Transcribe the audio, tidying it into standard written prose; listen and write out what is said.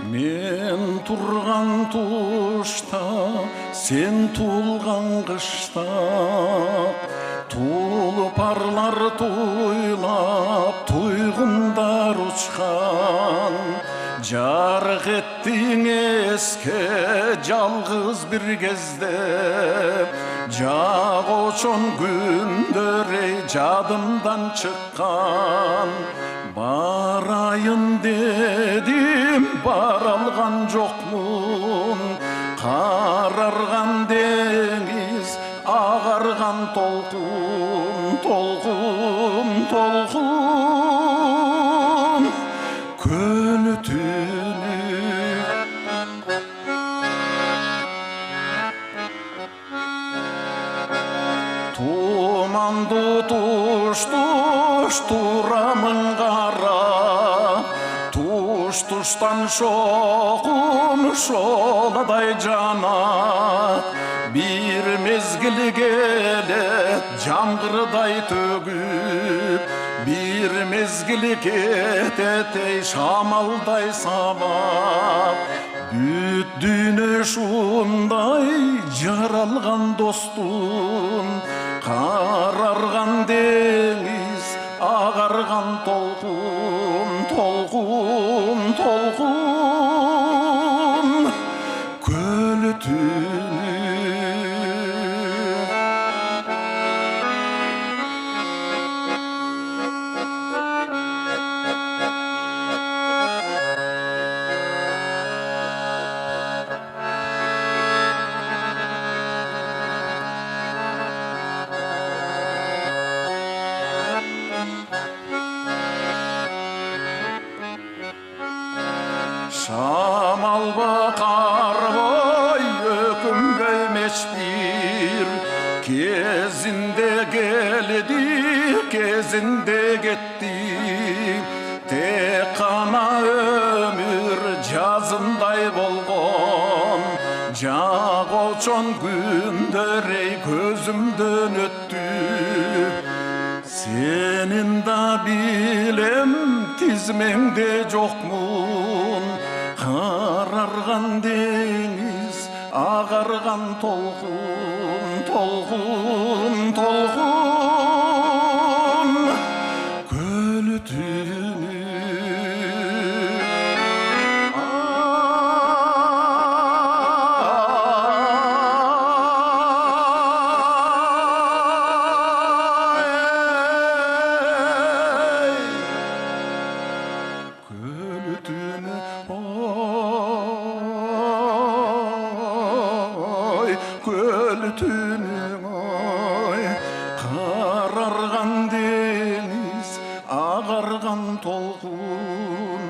Мен турган тушта, сен тулган кышта, тулпарлар туйлап, туйгундар учкан. Жарык еттиң эске жалгыз бир кезде, жагочон күндөр жадымдан чыккан. Барайын дедим, бара алган жокмун. Карарган деңиз, агарган толкун, толкун, толкун. Көлү түнү туманды туш-туш турамын кара, туш-туштан шоқым шоладай жанат. Бир мезгил келет жамгырдай төгүп, бир мезгил кетет шамалдай сабап. Бүт дүйнө ушундай жаралган достун, карарган деңиз, агарган толкун, толкун, толкун. Көлү түнү Шамал бакар бой өкүнбөй мечбир, кезинде келди, кезинде кетти. Тек кана өмүр жазындай болгон, жагочон күндөр көзүмдөн өттү. Сенин да билем тизмеңде жокмун, карарган деңиз, агарган толкун, толкун, толкун. Көлү түнү Көлү түнү ой, карарган деңиз, агарган толкун.